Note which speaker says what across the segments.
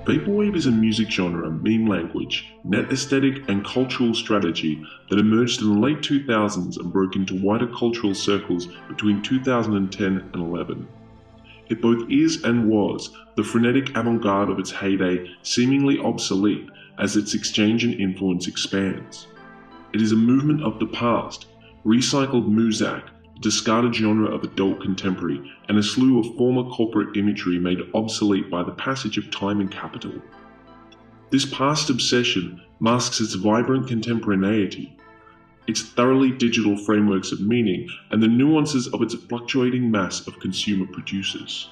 Speaker 1: Vaporwave is a music genre, meme language, net aesthetic, and cultural strategy that emerged in the late 2000s and broke into wider cultural circles between 2010 and 11. It both is and was the frenetic avant-garde of its heyday, seemingly obsolete as its exchange and influence expands. It is a movement of the past, recycled muzak, discarded genre of adult contemporary, and a slew of former corporate imagery made obsolete by the passage of time and capital. This past obsession masks its vibrant contemporaneity, its thoroughly digital frameworks of meaning, and the nuances of its fluctuating mass of consumer producers.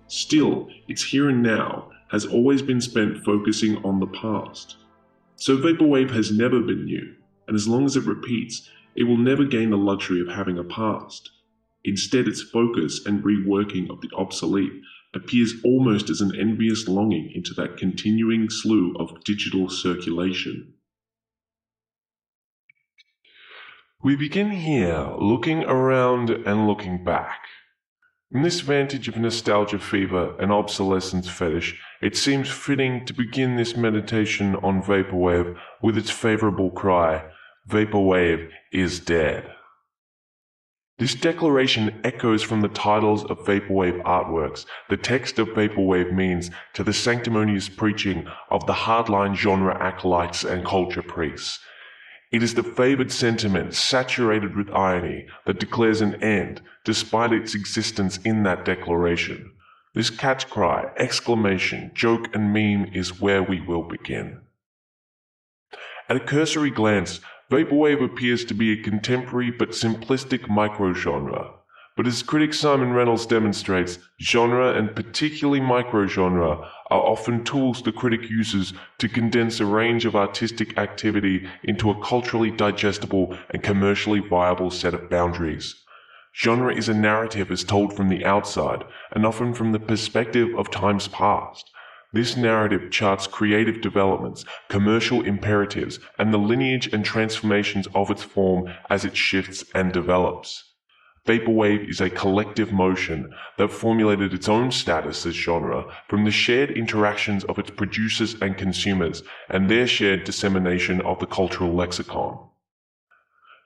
Speaker 1: Still, its here and now has always been spent focusing on the past. So Vaporwave has never been new, and as long as it repeats, it will never gain the luxury of having a past. Instead, its focus and reworking of the obsolete appears almost as an envious longing into that continuing slew of digital circulation.
Speaker 2: We begin here, looking around and looking back. From this vantage of nostalgia fever and obsolescence fetish, it seems fitting to begin this meditation on Vaporwave with its favorable cry, "Vaporwave is dead." This declaration echoes from the titles of Vaporwave artworks. The text of Vaporwave means to the sanctimonious preaching of the hardline genre acolytes and culture priests. It is the favored sentiment, saturated with irony, that declares an end, despite its existence in that declaration. This catch cry, exclamation, joke, and meme is where we will begin. At a cursory glance, Vaporwave appears to be a contemporary but simplistic microgenre. But as critic Simon Reynolds demonstrates, genre and particularly microgenre are often tools the critic uses to condense a range of artistic activity into a culturally digestible and commercially viable set of boundaries. Genre is a narrative as told from the outside, and often from the perspective of times past. This narrative charts creative developments, commercial imperatives, and the lineage and transformations of its form as it shifts and develops. Vaporwave is a collective motion that formulated its own status as genre from the shared interactions of its producers and consumers and their shared dissemination of the cultural lexicon.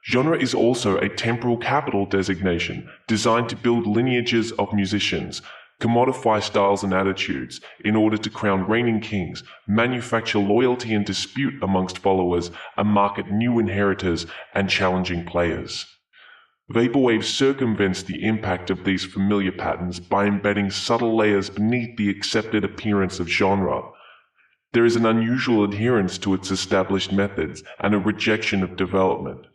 Speaker 2: Genre is also a temporal capital designation designed to build lineages of musicians, commodify styles and attitudes in order to crown reigning kings, manufacture loyalty and dispute amongst followers, and market new inheritors and challenging players. Vaporwave circumvents the impact of these familiar patterns by embedding subtle layers beneath the accepted appearance of genre. There is an unusual adherence to its established methods and a rejection of development.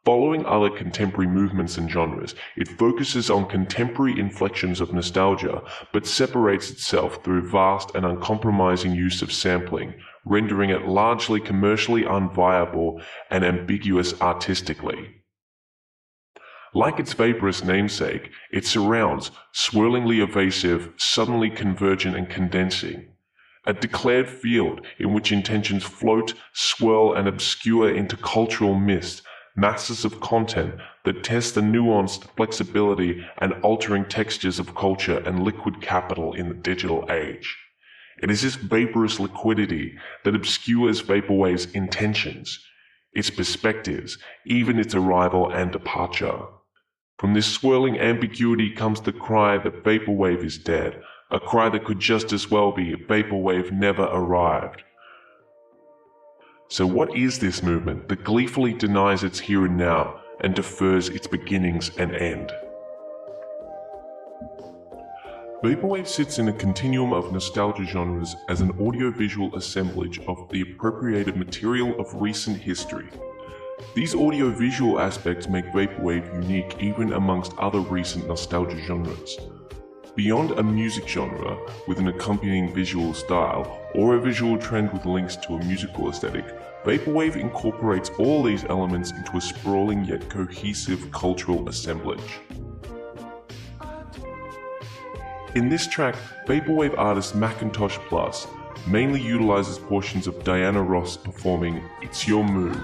Speaker 2: Following other contemporary movements and genres, it focuses on contemporary inflections of nostalgia, but separates itself through vast and uncompromising use of sampling, rendering it largely commercially unviable and ambiguous artistically. Like its vaporous namesake, it surrounds, swirlingly evasive, suddenly convergent and condensing. A declared field in which intentions float, swirl, and obscure into cultural mist, masses of content that test the nuanced flexibility and altering textures of culture and liquid capital in the digital age. It is this vaporous liquidity that obscures Vaporwave's intentions, its perspectives, even its arrival and departure. From this swirling ambiguity comes the cry that Vaporwave is dead, a cry that could just as well be Vaporwave never arrived. So what is this movement that gleefully denies its here and now and defers its beginnings and end? Vaporwave sits in a continuum of nostalgia genres as an audiovisual assemblage of the appropriated material of recent history. These audiovisual aspects make Vaporwave unique even amongst other recent nostalgia genres. Beyond a music genre with an accompanying visual style, or a visual trend with links to a musical aesthetic, Vaporwave incorporates all these elements into a sprawling yet cohesive cultural assemblage. In this track, Vaporwave artist Macintosh Plus mainly utilizes portions of Diana Ross performing "It's Your Move."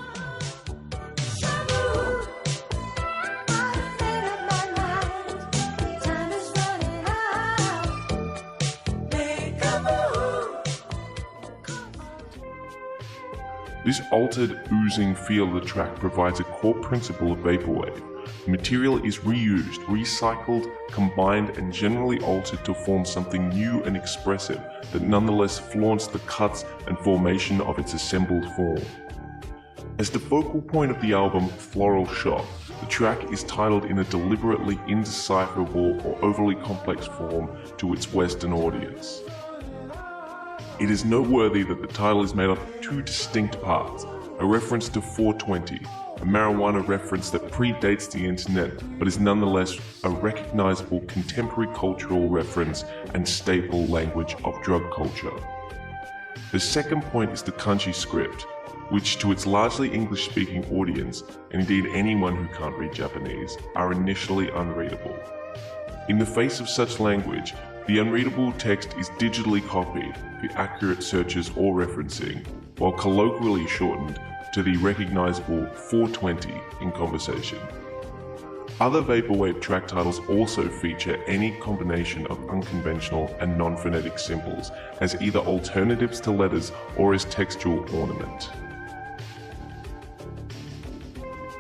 Speaker 2: This altered, oozing feel of the track provides a core principle of Vaporwave. The material is reused, recycled, combined, and generally altered to form something new and expressive that nonetheless flaunts the cuts and formation of its assembled form. As the focal point of the album Floral Shop, the track is titled in a deliberately indecipherable or overly complex form to its Western audience. It is noteworthy that the title is made up of two distinct parts, a reference to 420, a marijuana reference that predates the internet but is nonetheless a recognizable contemporary cultural reference and staple language of drug culture. The second point is the kanji script, which to its largely English-speaking audience, and indeed anyone who can't read Japanese, are initially unreadable. In the face of such language, the unreadable text is digitally copied for accurate searches or referencing, while colloquially shortened to the recognizable 420 in conversation. Other Vaporwave track titles also feature any combination of unconventional and non-phonetic symbols as either alternatives to letters or as textual ornament.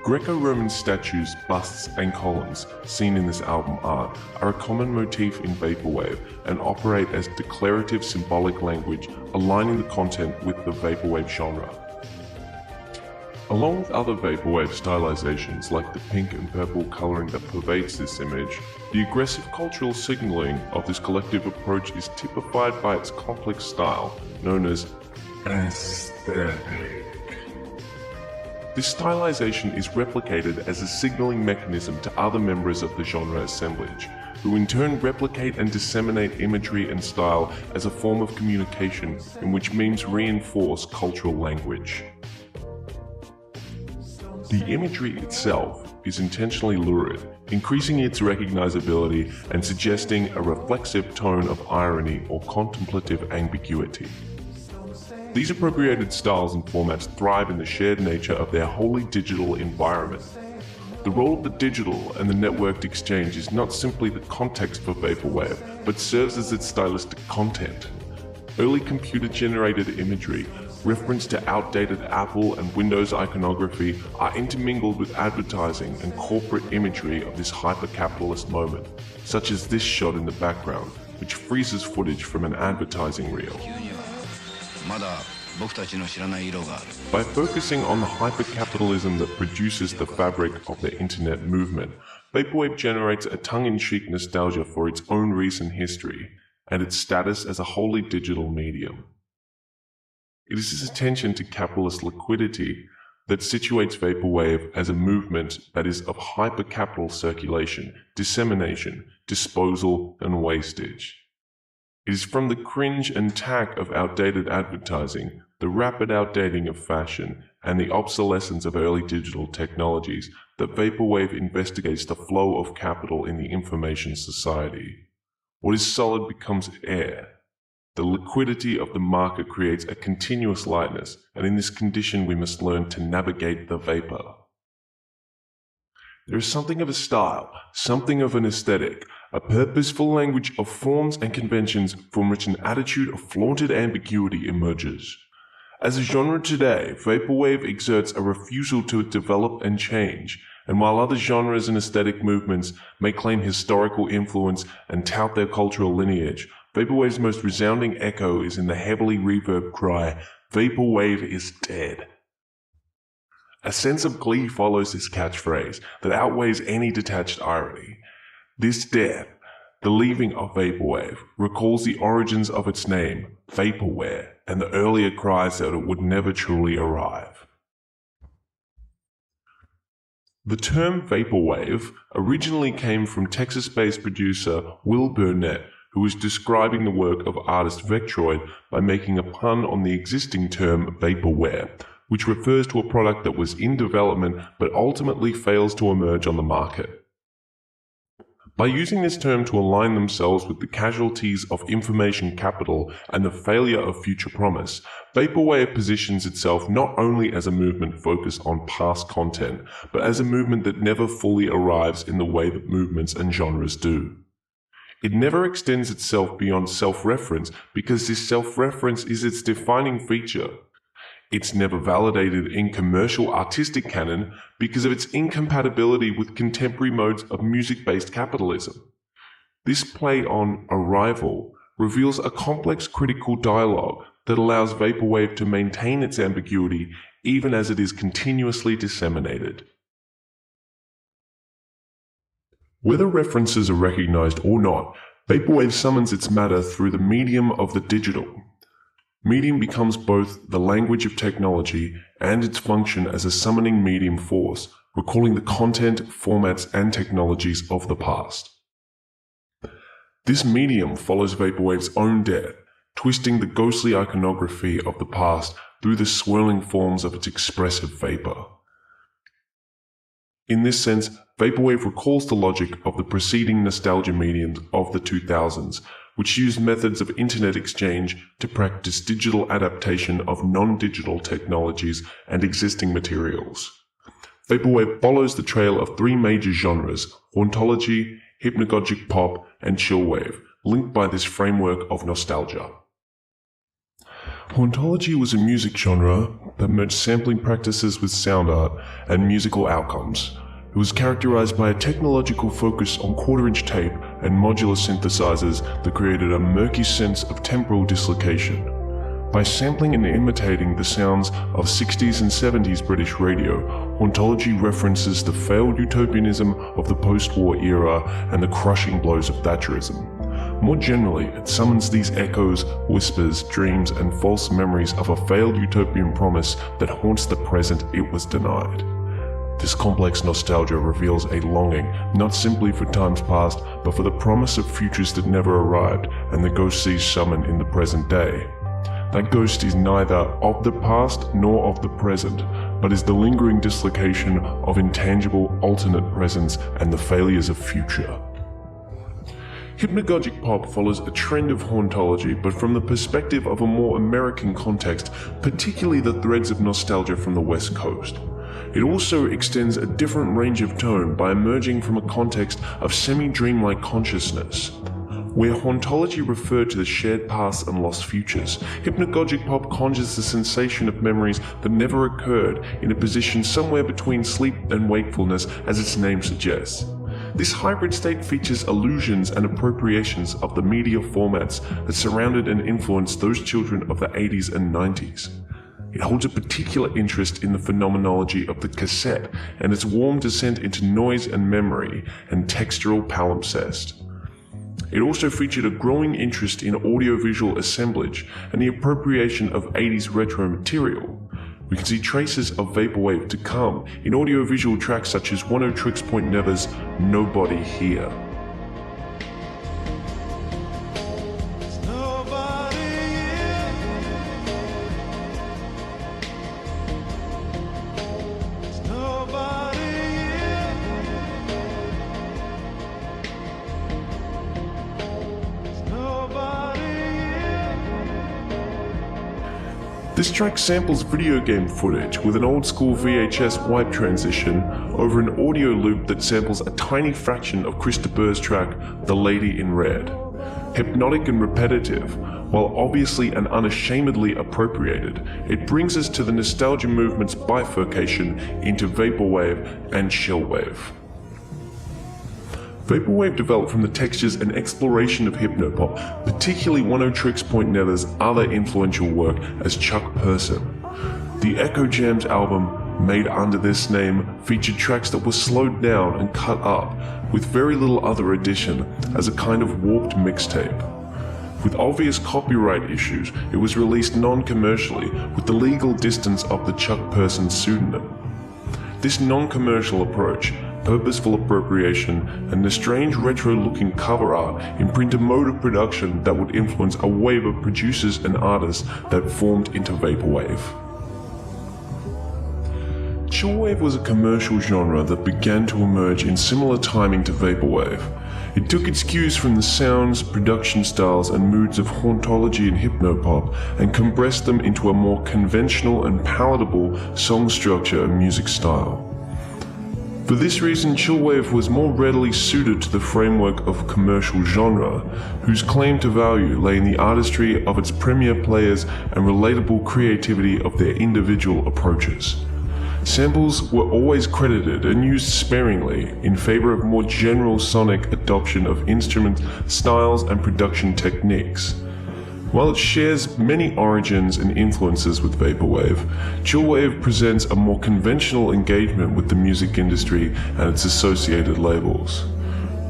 Speaker 2: Greco-Roman statues, busts, and columns seen in this album art are a common motif in Vaporwave and operate as declarative symbolic language, aligning the content with the Vaporwave genre. Along with other Vaporwave stylizations like the pink and purple coloring that pervades this image, the aggressive cultural signaling of this collective approach is typified by its complex style, known as aesthetic. This stylization is replicated as a signaling mechanism to other members of the genre assemblage, who in turn replicate and disseminate imagery and style as a form of communication in which memes reinforce cultural language. The imagery itself is intentionally lurid, increasing its recognizability and suggesting a reflexive tone of irony or contemplative ambiguity. These appropriated styles and formats thrive in the shared nature of their wholly digital environment. The role of the digital and the networked exchange is not simply the context for Vaporwave, but serves as its stylistic content. Early computer-generated imagery, reference to outdated Apple and Windows iconography are intermingled with advertising and corporate imagery of this hyper-capitalist moment, such as this shot in the background, which freezes footage from an advertising reel. By focusing on the hypercapitalism that produces the fabric of the internet movement, Vaporwave generates a tongue-in-cheek nostalgia for its own recent history and its status as a wholly digital medium. It is this attention to capitalist liquidity that situates Vaporwave as a movement that is of hypercapital circulation, dissemination, disposal, and wastage. It is from the cringe and tack of outdated advertising, the rapid outdating of fashion, and the obsolescence of early digital technologies that Vaporwave investigates the flow of capital in the information society. What is solid becomes air. The liquidity of the market creates a continuous lightness, and in this condition we must learn to navigate the vapor. There is something of a style, something of an aesthetic, a purposeful language of forms and conventions from which an attitude of flaunted ambiguity emerges. As a genre today, Vaporwave exerts a refusal to develop and change, and while other genres and aesthetic movements may claim historical influence and tout their cultural lineage, Vaporwave's most resounding echo is in the heavily reverbed cry, "Vaporwave is dead." A sense of glee follows this catchphrase that outweighs any detached irony. This death, the leaving of Vaporwave, recalls the origins of its name, Vaporware, and the earlier cries that it would never truly arrive. The term Vaporwave originally came from Texas-based producer Will Burnett, who was describing the work of artist Vectroid by making a pun on the existing term Vaporware, which refers to a product that was in development but ultimately fails to emerge on the market. By using this term to align themselves with the casualties of information capital and the failure of future promise, Vaporwave positions itself not only as a movement focused on past content, but as a movement that never fully arrives in the way that movements and genres do. It never extends itself beyond self-reference because this self-reference is its defining feature. It's never validated in commercial artistic canon because of its incompatibility with contemporary modes of music-based capitalism. This play on arrival reveals a complex critical dialogue that allows Vaporwave to maintain its ambiguity even as it is continuously disseminated. Whether references are recognized or not, Vaporwave summons its matter through the medium of the digital. Medium becomes both the language of technology and its function as a summoning medium force, recalling the content, formats, and technologies of the past. This medium follows Vaporwave's own death, twisting the ghostly iconography of the past through the swirling forms of its expressive vapor. In this sense, Vaporwave recalls the logic of the preceding nostalgia mediums of the 2000s, which used methods of internet exchange to practice digital adaptation of non-digital technologies and existing materials. Vaporwave follows the trail of three major genres: hauntology, hypnagogic pop, and chillwave, linked by this framework of nostalgia. Hauntology was a music genre that merged sampling practices with sound art and musical outcomes. It was characterized by a technological focus on quarter-inch tape and modular synthesizers that created a murky sense of temporal dislocation. By sampling and imitating the sounds of 60s and 70s British radio, hauntology references the failed utopianism of the post-war era and the crushing blows of Thatcherism. More generally, it summons these echoes, whispers, dreams, and false memories of a failed utopian promise that haunts the present it was denied. This complex nostalgia reveals a longing, not simply for times past, but for the promise of futures that never arrived, and the ghost sees summoned in the present day. That ghost is neither of the past nor of the present, but is the lingering dislocation of intangible alternate presents and the failures of future. Hypnagogic pop follows a trend of hauntology, but from the perspective of a more American context, particularly the threads of nostalgia from the West Coast. It also extends a different range of tone by emerging from a context of semi-dreamlike consciousness. Where hauntology referred to the shared past and lost futures, hypnagogic pop conjures the sensation of memories that never occurred in a position somewhere between sleep and wakefulness, as its name suggests. This hybrid state features allusions and appropriations of the media formats that surrounded and influenced those children of the 80s and 90s. It holds a particular interest in the phenomenology of the cassette and its warm descent into noise and memory and textural palimpsest. It also featured a growing interest in audiovisual assemblage and the appropriation of 80s retro material. We can see traces of Vaporwave to come in audiovisual tracks such as Oneohtrix Point Never's Nobody Here. This track samples video game footage with an old school VHS wipe transition over an audio loop that samples a tiny fraction of Chris de Burgh's track The Lady in Red. Hypnotic and repetitive, while obviously and unashamedly appropriated, it brings us to the nostalgia movement's bifurcation into Vaporwave and chillwave. Vaporwave developed from the textures and exploration of hypnopop, particularly Oneohtrix Point Never's other influential work as Chuck Person. The Echo Jams album, made under this name, featured tracks that were slowed down and cut up, with very little other addition, as a kind of warped mixtape. With obvious copyright issues, it was released non-commercially with the legal distance of the Chuck Person pseudonym. This non-commercial approach, purposeful appropriation, and the strange retro-looking cover art imprint a mode of production that would influence a wave of producers and artists that formed into Vaporwave. Chillwave was a commercial genre that began to emerge in similar timing to Vaporwave. It took its cues from the sounds, production styles, and moods of hauntology and hypnopop and compressed them into a more conventional and palatable song structure and music style. For this reason, chillwave was more readily suited to the framework of commercial genre, whose claim to value lay in the artistry of its premier players and relatable creativity of their individual approaches. Samples were always credited and used sparingly in favor of more general sonic adoption of instrument styles and production techniques. While it shares many origins and influences with Vaporwave, chillwave presents a more conventional engagement with the music industry and its associated labels.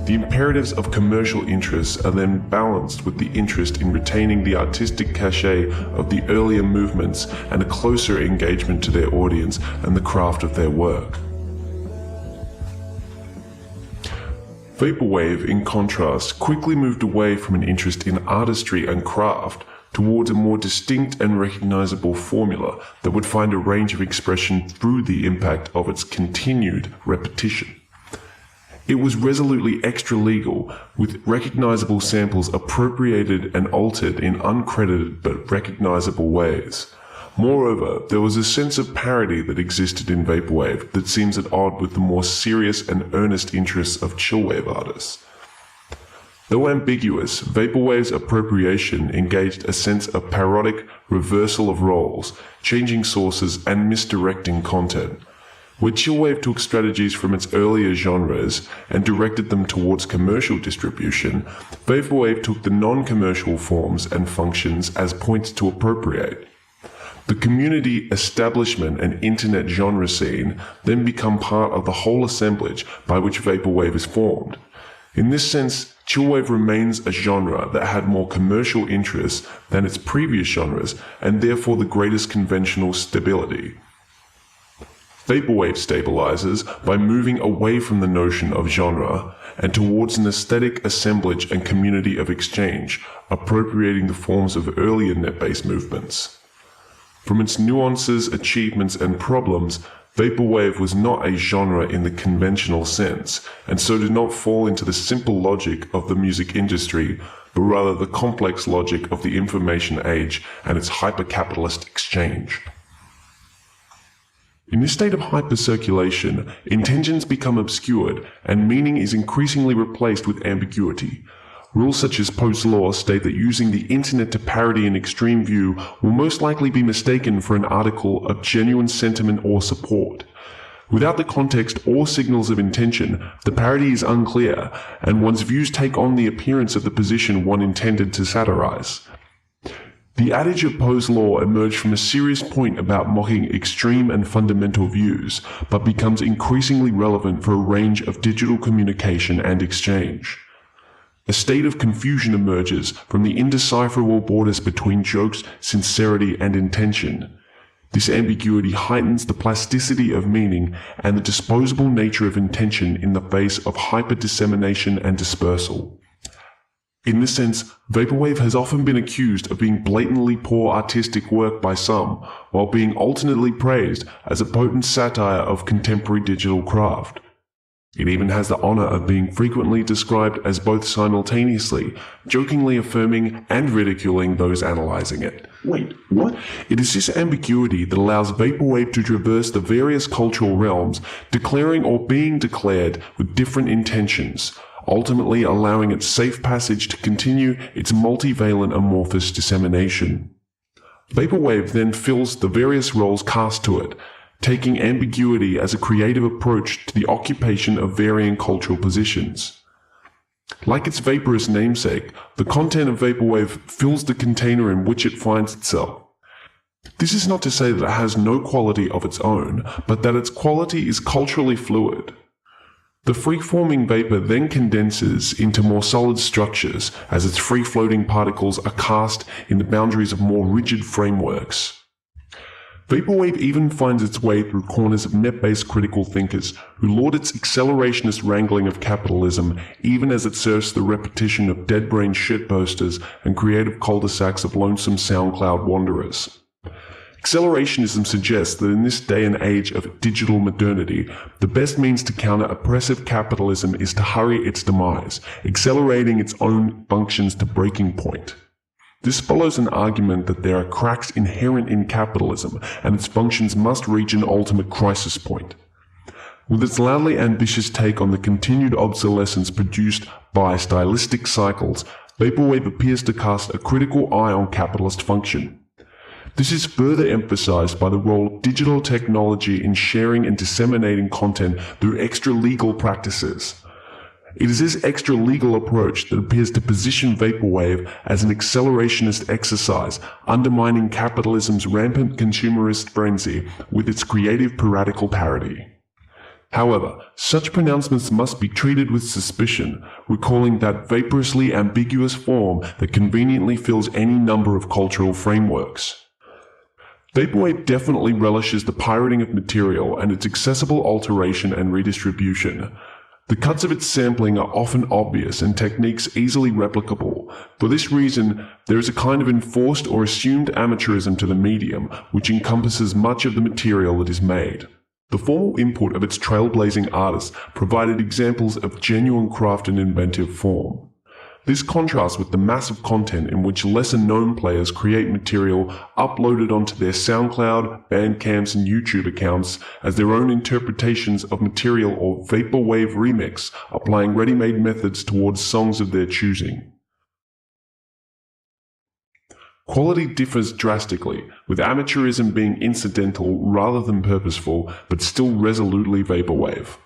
Speaker 2: The imperatives of commercial interests are then balanced with the interest in retaining the artistic cachet of the earlier movements and a closer engagement to their audience and the craft of their work. Vaporwave, in contrast, quickly moved away from an interest in artistry and craft towards a more distinct and recognizable formula that would find a range of expression through the impact of its continued repetition. It was resolutely extra-legal, with recognizable samples appropriated and altered in uncredited but recognizable ways. Moreover, there was a sense of parody that existed in Vaporwave that seems at odds with the more serious and earnest interests of chillwave artists. Though ambiguous, Vaporwave's appropriation engaged a sense of parodic reversal of roles, changing sources and misdirecting content. Where chillwave took strategies from its earlier genres and directed them towards commercial distribution, Vaporwave took the non-commercial forms and functions as points to appropriate. The community, establishment, and internet genre scene then become part of the whole assemblage by which Vaporwave is formed. In this sense, chillwave remains a genre that had more commercial interests than its previous genres and therefore the greatest conventional stability. Vaporwave stabilizes by moving away from the notion of genre and towards an aesthetic assemblage and community of exchange, appropriating the forms of earlier net-based movements. From its nuances, achievements, and problems, Vaporwave was not a genre in the conventional sense, and so did not fall into the simple logic of the music industry, but rather the complex logic of the information age and its hyper-capitalist exchange. In this state of hypercirculation, intentions become obscured, and meaning is increasingly replaced with ambiguity. Rules such as Poe's law state that using the internet to parody an extreme view will most likely be mistaken for an article of genuine sentiment or support. Without the context or signals of intention, the parody is unclear, and one's views take on the appearance of the position one intended to satirize. The adage of Poe's law emerged from a serious point about mocking extreme and fundamental views, but becomes increasingly relevant for a range of digital communication and exchange. A state of confusion emerges from the indecipherable borders between jokes, sincerity, and intention. This ambiguity heightens the plasticity of meaning and the disposable nature of intention in the face of hyper-dissemination and dispersal. In this sense, Vaporwave has often been accused of being blatantly poor artistic work by some, while being alternately praised as a potent satire of contemporary digital craft. It even has the honor of being frequently described as both simultaneously, jokingly affirming and ridiculing those analyzing it.
Speaker 1: Wait, what?
Speaker 2: It is this ambiguity that allows Vaporwave to traverse the various cultural realms, declaring or being declared with different intentions, ultimately allowing its safe passage to continue its multivalent amorphous dissemination. Vaporwave then fills the various roles cast to it, taking ambiguity as a creative approach to the occupation of varying cultural positions. Like its vaporous namesake, the content of Vaporwave fills the container in which it finds itself. This is not to say that it has no quality of its own, but that its quality is culturally fluid. The free-forming vapor then condenses into more solid structures as its free-floating particles are cast in the boundaries of more rigid frameworks. Vaporwave even finds its way through corners of net-based critical thinkers who laud its accelerationist wrangling of capitalism even as it serves the repetition of dead-brain shitposters and creative cul-de-sacs of lonesome SoundCloud wanderers. Accelerationism suggests that in this day and age of digital modernity, the best means to counter oppressive capitalism is to hurry its demise, accelerating its own functions to breaking point. This follows an argument that there are cracks inherent in capitalism and its functions must reach an ultimate crisis point. With its loudly ambitious take on the continued obsolescence produced by stylistic cycles, Vaporwave appears to cast a critical eye on capitalist function. This is further emphasized by the role of digital technology in sharing and disseminating content through extra-legal practices. It is this extra-legal approach that appears to position Vaporwave as an accelerationist exercise, undermining capitalism's rampant consumerist frenzy with its creative piratical parody. However, such pronouncements must be treated with suspicion, recalling that vaporously ambiguous form that conveniently fills any number of cultural frameworks. Vaporwave definitely relishes the pirating of material and its accessible alteration and redistribution. The cuts of its sampling are often obvious and techniques easily replicable. For this reason, there is a kind of enforced or assumed amateurism to the medium, which encompasses much of the material that is made. The formal input of its trailblazing artists provided examples of genuine craft and inventive form. This contrasts with the massive content in which lesser-known players create material uploaded onto their SoundCloud, Bandcamps, and YouTube accounts as their own interpretations of material or Vaporwave remix, applying ready-made methods towards songs of their choosing. Quality differs drastically, with amateurism being incidental rather than purposeful, but still resolutely Vaporwave.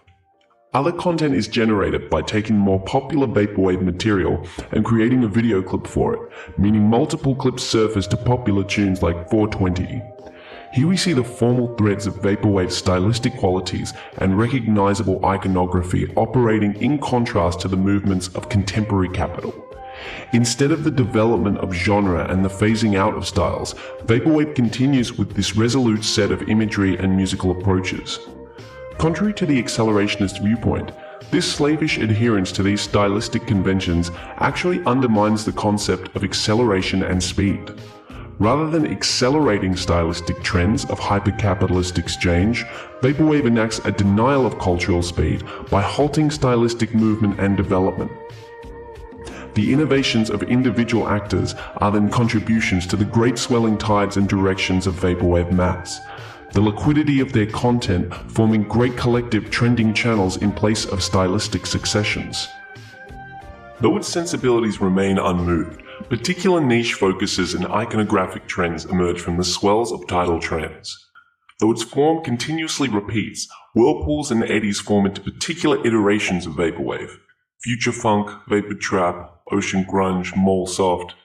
Speaker 2: Other content is generated by taking more popular Vaporwave material and creating a video clip for it, meaning multiple clips surface to popular tunes like 420. Here we see the formal threads of Vaporwave's stylistic qualities and recognizable iconography operating in contrast to the movements of contemporary capital. Instead of the development of genre and the phasing out of styles, Vaporwave continues with this resolute set of imagery and musical approaches. Contrary to the accelerationist viewpoint, this slavish adherence to these stylistic conventions actually undermines the concept of acceleration and speed. Rather than accelerating stylistic trends of hyper-capitalist exchange, Vaporwave enacts a denial of cultural speed by halting stylistic movement and development. The innovations of individual actors are then contributions to the great swelling tides and directions of Vaporwave mass. The liquidity of their content forming great collective trending channels in place of stylistic successions. Though its sensibilities remain unmoved, particular niche focuses and iconographic trends emerge from the swells of tidal trends. Though its form continuously repeats, whirlpools and eddies form into particular iterations of Vaporwave. Future funk, vapor trap, ocean grunge, mole soft.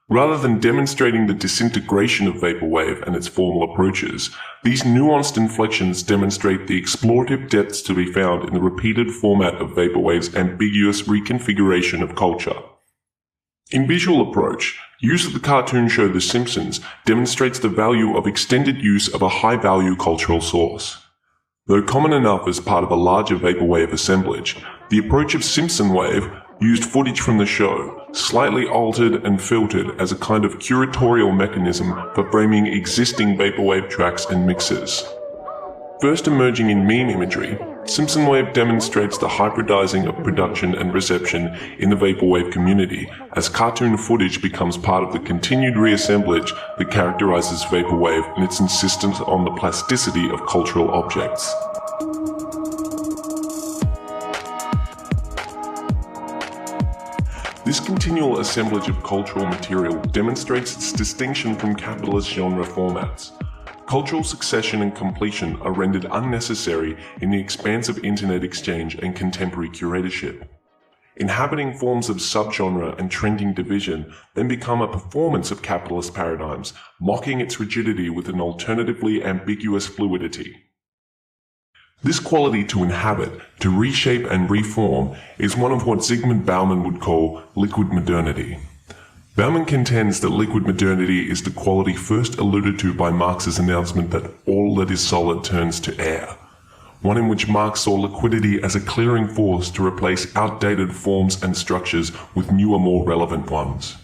Speaker 2: Rather than demonstrating the disintegration of Vaporwave and its formal approaches, these nuanced inflections demonstrate the explorative depths to be found in the repeated format of Vaporwave's ambiguous reconfiguration of culture. In visual approach, use of the cartoon show The Simpsons demonstrates the value of extended use of a high-value cultural source. Though common enough as part of a larger Vaporwave assemblage, the approach of Simpson Wave used footage from the show, slightly altered and filtered as a kind of curatorial mechanism for framing existing Vaporwave tracks and mixes. First emerging in meme imagery, Simpson Wave demonstrates the hybridizing of production and reception in the Vaporwave community as cartoon footage becomes part of the continued reassemblage that characterizes Vaporwave and its insistence on the plasticity of cultural objects. This continual assemblage of cultural material demonstrates its distinction from capitalist genre formats. Cultural succession and completion are rendered unnecessary in the expanse of internet exchange and contemporary curatorship. Inhabiting forms of subgenre and trending division then become a performance of capitalist paradigms, mocking its rigidity with an alternatively ambiguous fluidity. This quality to inhabit, to reshape and reform, is one of what Zygmunt Bauman would call liquid modernity. Bauman contends that liquid modernity is the quality first alluded to by Marx's announcement that all that is solid turns to air, one in which Marx saw liquidity as a clearing force to replace outdated forms and structures with newer, more relevant ones.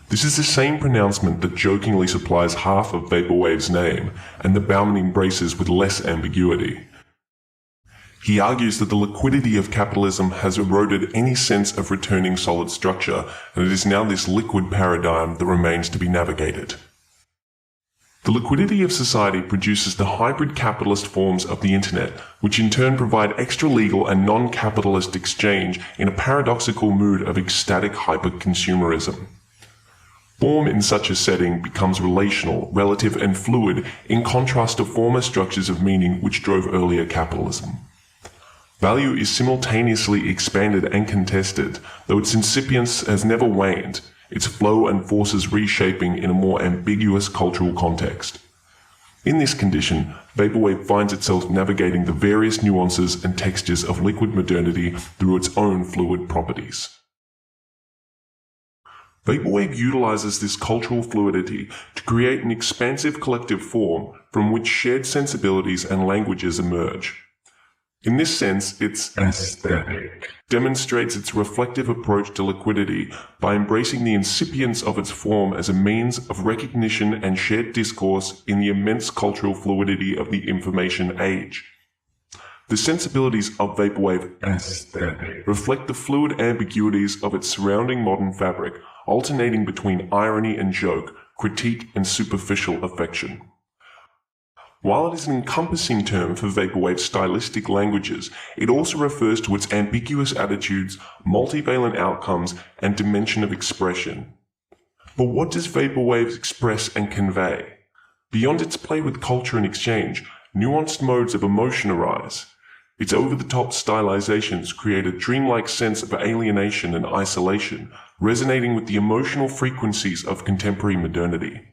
Speaker 2: This is the same pronouncement that jokingly supplies half of Vaporwave's name, and that Bauman embraces with less ambiguity. He argues that the liquidity of capitalism has eroded any sense of returning solid structure, and it is now this liquid paradigm that remains to be navigated. The liquidity of society produces the hybrid capitalist forms of the internet, which in turn provide extra-legal and non-capitalist exchange in a paradoxical mood of ecstatic hyper-consumerism. Form in such a setting becomes relational, relative, and fluid, in contrast to former structures of meaning which drove earlier capitalism. Value is simultaneously expanded and contested, though its incipience has never waned, its flow and forces reshaping in a more ambiguous cultural context. In this condition, Vaporwave finds itself navigating the various nuances and textures of liquid modernity through its own fluid properties. Vaporwave utilizes this cultural fluidity to create an expansive collective form from which shared sensibilities and languages emerge. In this sense, its aesthetic demonstrates its reflective approach to liquidity by embracing the incipience of its form as a means of recognition and shared discourse in the immense cultural fluidity of the information age. The sensibilities of Vaporwave aesthetic reflect the fluid ambiguities of its surrounding modern fabric, alternating between irony and joke, critique and superficial affection. While it is an encompassing term for Vaporwave's stylistic languages, it also refers to its ambiguous attitudes, multivalent outcomes, and dimension of expression. But what does Vaporwave express and convey? Beyond its play with culture and exchange, nuanced modes of emotion arise. Its over-the-top stylizations create a dreamlike sense of alienation and isolation, resonating with the emotional frequencies of contemporary modernity.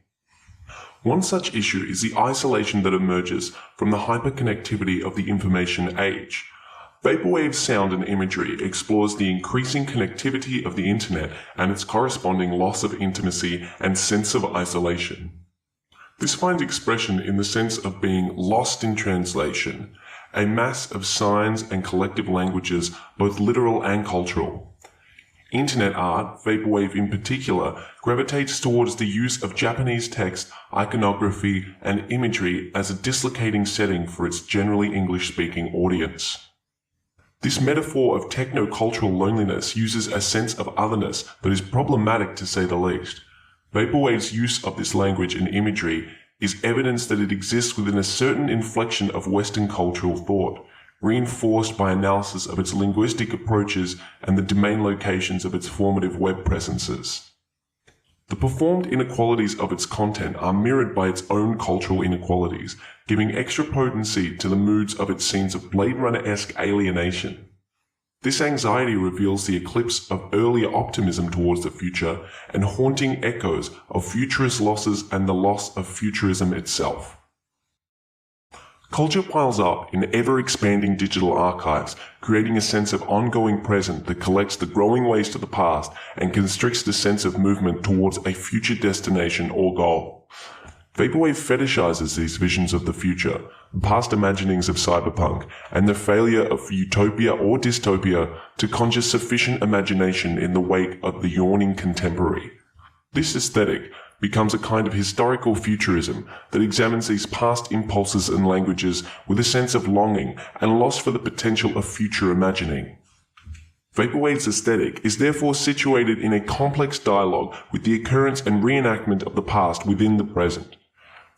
Speaker 2: One such issue is the isolation that emerges from the hyperconnectivity of the information age. Vaporwave's sound and imagery explores the increasing connectivity of the internet and its corresponding loss of intimacy and sense of isolation. This finds expression in the sense of being lost in translation, a mass of signs and collective languages, both literal and cultural. Internet art, Vaporwave in particular, gravitates towards the use of Japanese text, iconography, and imagery as a dislocating setting for its generally English-speaking audience. This metaphor of techno-cultural loneliness uses a sense of otherness that is problematic to say the least. Vaporwave's use of this language and imagery is evidence that it exists within a certain inflection of Western cultural thought, reinforced by analysis of its linguistic approaches and the domain locations of its formative web presences. The performed inequalities of its content are mirrored by its own cultural inequalities, giving extra potency to the moods of its scenes of Blade Runner-esque alienation. This anxiety reveals the eclipse of earlier optimism towards the future and haunting echoes of futurist losses and the loss of futurism itself. Culture piles up in ever-expanding digital archives, creating a sense of ongoing present that collects the growing waste of the past and constricts the sense of movement towards a future destination or goal. Vaporwave fetishizes these visions of the future, the past imaginings of cyberpunk, and the failure of utopia or dystopia to conjure sufficient imagination in the wake of the yawning contemporary. This aesthetic becomes a kind of historical futurism that examines these past impulses and languages with a sense of longing and loss for the potential of future imagining. Vaporwave's aesthetic is therefore situated in a complex dialogue with the occurrence and reenactment of the past within the present.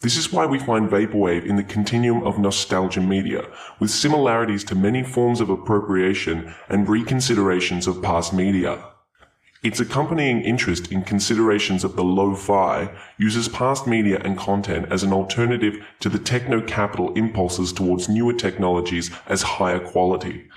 Speaker 2: This is why we find Vaporwave in the continuum of nostalgia media, with similarities to many forms of appropriation and reconsiderations of past media. Its accompanying interest in considerations of the lo-fi uses past media and content as an alternative to the techno-capital impulses towards newer technologies as higher quality.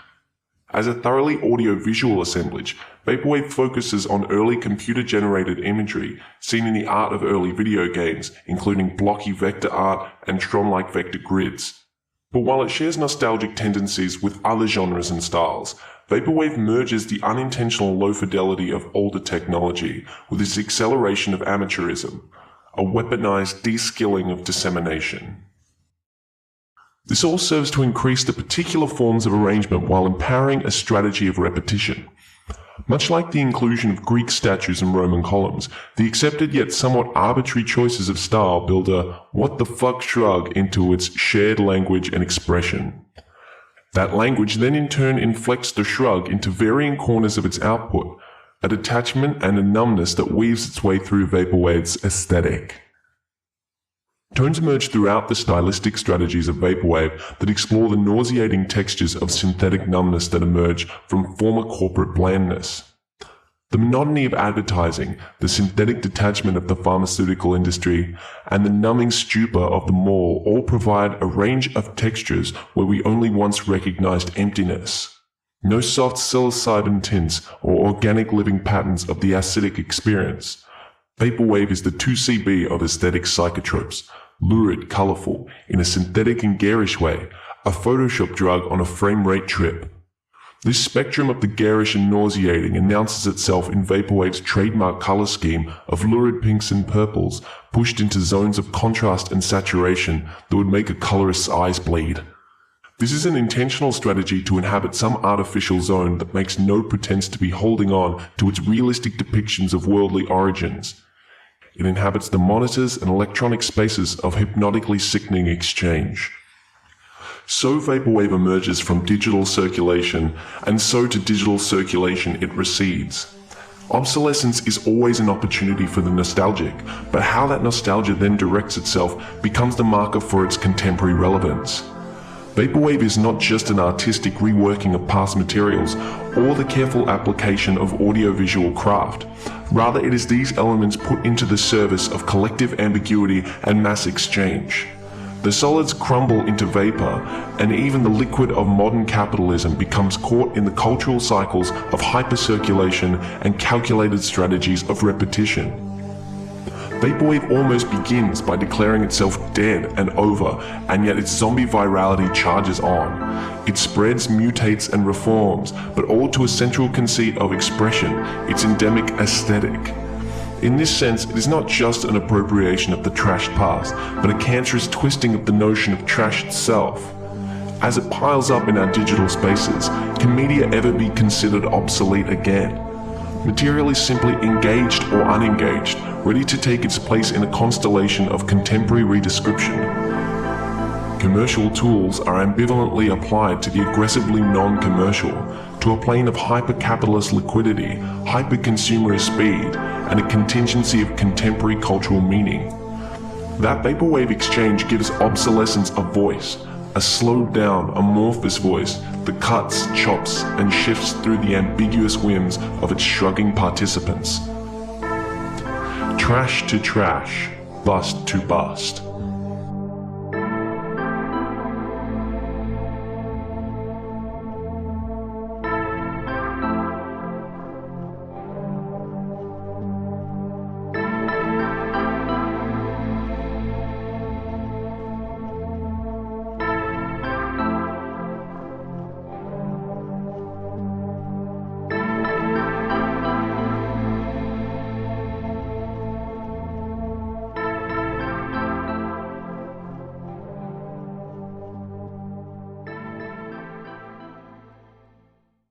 Speaker 2: As a thoroughly audio-visual assemblage, Vaporwave focuses on early computer-generated imagery seen in the art of early video games, including blocky vector art and Tron-like vector grids. But while it shares nostalgic tendencies with other genres and styles, Vaporwave merges the unintentional low fidelity of older technology with its acceleration of amateurism, a weaponized de-skilling of dissemination. This all serves to increase the particular forms of arrangement while empowering a strategy of repetition. Much like the inclusion of Greek statues and Roman columns, the accepted yet somewhat arbitrary choices of style build a what the fuck shrug into its shared language and expression. That language then in turn inflects the shrug into varying corners of its output, a detachment and a numbness that weaves its way through Vaporwave's aesthetic. Tones emerge throughout the stylistic strategies of Vaporwave that explore the nauseating textures of synthetic numbness that emerge from former corporate blandness. The monotony of advertising, the synthetic detachment of the pharmaceutical industry, and the numbing stupor of the mall all provide a range of textures where we only once recognized emptiness. No soft psilocybin tints or organic living patterns of the acidic experience. Vaporwave is the 2CB of aesthetic psychotropes, lurid, colorful, in a synthetic and garish way, a Photoshop drug on a frame rate trip. This spectrum of the garish and nauseating announces itself in Vaporwave's trademark color scheme of lurid pinks and purples pushed into zones of contrast and saturation that would make a colorist's eyes bleed. This is an intentional strategy to inhabit some artificial zone that makes no pretense to be holding on to its realistic depictions of worldly origins. It inhabits the monitors and electronic spaces of hypnotically sickening exchange. So Vaporwave emerges from digital circulation, and so to digital circulation it recedes. Obsolescence is always an opportunity for the nostalgic, but how that nostalgia then directs itself becomes the marker for its contemporary relevance. Vaporwave is not just an artistic reworking of past materials or the careful application of audiovisual craft. Rather, it is these elements put into the service of collective ambiguity and mass exchange. The solids crumble into vapor, and even the liquid of modern capitalism becomes caught in the cultural cycles of hypercirculation and calculated strategies of repetition. Vaporwave almost begins by declaring itself dead and over, and yet its zombie virality charges on. It spreads, mutates, and reforms, but all to a central conceit of expression, its endemic aesthetic. In this sense, it is not just an appropriation of the trashed past, but a cancerous twisting of the notion of trash itself. As it piles up in our digital spaces, can media ever be considered obsolete again? Material is simply engaged or unengaged, ready to take its place in a constellation of contemporary redescription. Commercial tools are ambivalently applied to the aggressively non-commercial, to a plane of hyper-capitalist liquidity, hyper-consumerist speed, and a contingency of contemporary cultural meaning. That Vaporwave exchange gives obsolescence a voice, a slowed down, amorphous voice that cuts, chops, and shifts through the ambiguous whims of its shrugging participants. Trash to trash, bust to bust.